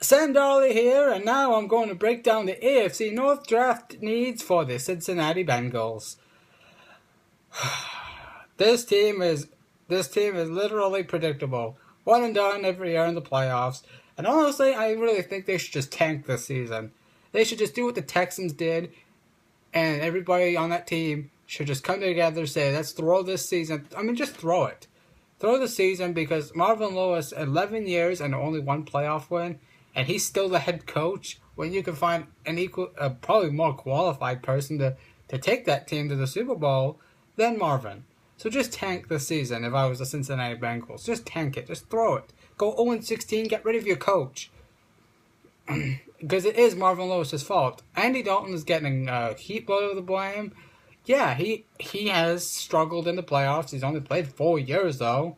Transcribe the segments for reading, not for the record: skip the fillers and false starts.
Sam Darley here, and now I'm going to break down the AFC North draft needs for the Cincinnati Bengals. This team is literally predictable. One and done every year in the playoffs. And honestly, I really think they should just tank this season. They should just do what the Texans did, and everybody on that team should just come together and say, let's throw this season. I mean, just throw it. Throw the season because Marvin Lewis, 11 years and only one playoff win, and he's still the head coach when you can find an probably more qualified person to take that team to the Super Bowl than Marvin. So just tank the season if I was the Cincinnati Bengals. Just tank it. Just throw it. Go 0-16. Get rid of your coach. Because it is Marvin Lewis's fault. Andy Dalton is getting a heap load of the blame. Yeah, he has struggled in the playoffs. He's only played 4 years, though.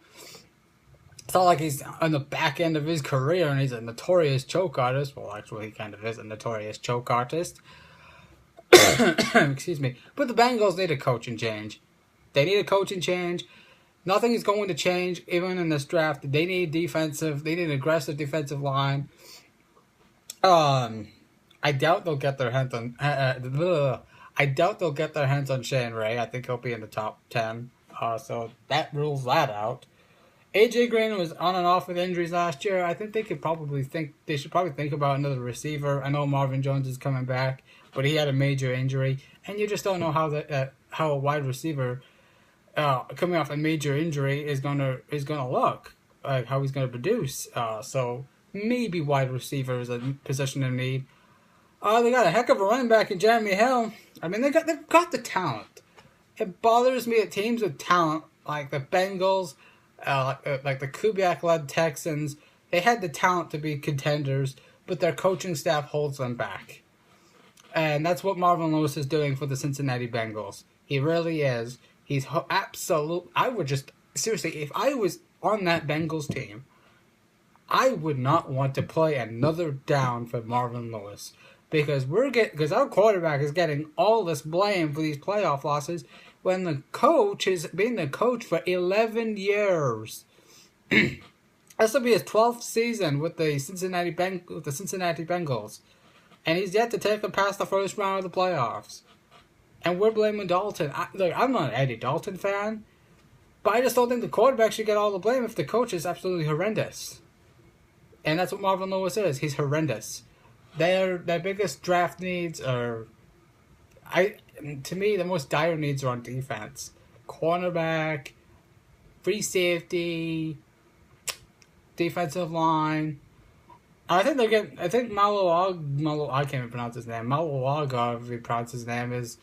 It's not like he's on the back end of his career and he's a notorious choke artist. Well, actually, he kind of is a notorious choke artist. Excuse me. But the Bengals need a coaching change. They need a coaching change. Nothing is going to change, even in this draft. They need an aggressive defensive line. I doubt they'll get their hands on. I doubt they'll get their hands on Shane Ray. I think he'll be in the top 10. So that rules that out. AJ Green was on and off with injuries last year. I think they should probably think about another receiver. I know Marvin Jones is coming back, but he had a major injury, and you just don't know how a wide receiver coming off a major injury is gonna look, like how he's gonna produce. So maybe wide receiver is a position in need. They got a heck of a running back in Jeremy Hill. I mean, they've got the talent. It bothers me that teams with talent like the Bengals, like the Kubiak-led Texans, they had the talent to be contenders, but their coaching staff holds them back. And that's what Marvin Lewis is doing for the Cincinnati Bengals. He really is. He's absolute. I would just seriously, if I was on that Bengals team, I would not want to play another down for Marvin Lewis because our quarterback is getting all this blame for these playoff losses when the coach has been the coach for 11 years. This will be his 12th season with the Cincinnati Bengals, and he's yet to take them past the first round of the playoffs. And we're blaming Dalton. I'm not an Eddie Dalton fan, but I just don't think the quarterback should get all the blame if the coach is absolutely horrendous. And that's what Marvin Lewis is. He's horrendous. Their biggest draft needs are, to me, the most dire needs are on defense. Cornerback, free safety, defensive line. I think I can't even pronounce his name. Malawaga, if he pronounces his name, is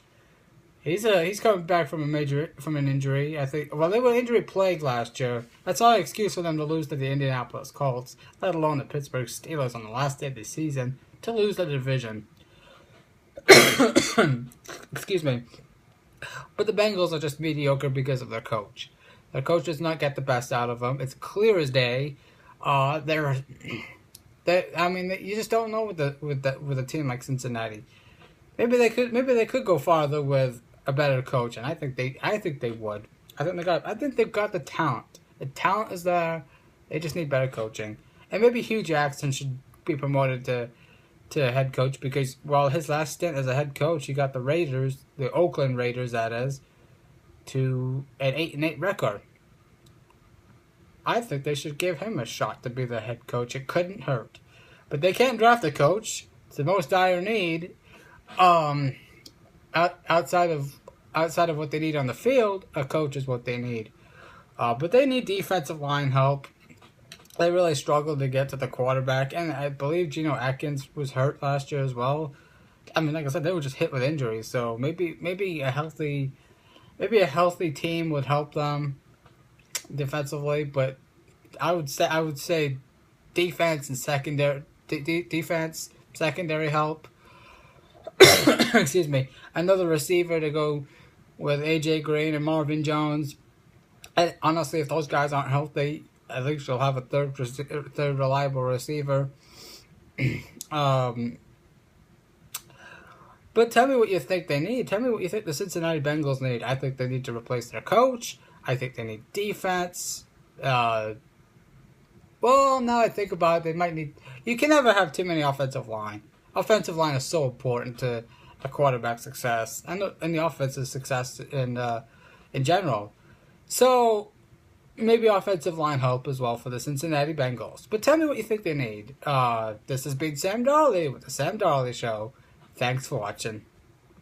he's coming back from an injury. I think. Well, they were injury plagued last year. That's not an excuse for them to lose to the Indianapolis Colts, let alone the Pittsburgh Steelers on the last day of the season to lose the division. Excuse me. But the Bengals are just mediocre because of their coach. Their coach does not get the best out of them. It's clear as day. You just don't know with a team like Cincinnati. Maybe they could go farther with a better coach, and I think they would. I think they've got the talent. The talent is there. They just need better coaching. And maybe Hugh Jackson should be promoted to head coach because while his last stint as a head coach, he got the Oakland Raiders, that is, to an 8-8 record. I think they should give him a shot to be the head coach. It couldn't hurt. But they can't draft a coach. It's the most dire need. Outside of what they need on the field, a coach is what they need. But they need defensive line help. They really struggled to get to the quarterback, and I believe Geno Atkins was hurt last year as well. I mean, like I said, they were just hit with injuries. So maybe a healthy team would help them defensively. But I would say defense and secondary help. Excuse me. Another receiver to go with AJ Green and Marvin Jones. And honestly, if those guys aren't healthy, I think she'll have a third reliable receiver. But tell me what you think they need. Tell me what you think the Cincinnati Bengals need. I think they need to replace their coach. I think they need defense. Well, now I think about it, they might need... You can never have too many offensive line. Offensive line is so important to a quarterback's success and the offense's success in general. So maybe offensive line help as well for the Cincinnati Bengals. But tell me what you think they need. This has been Sam Darley with the Sam Darley Show. Thanks for watching.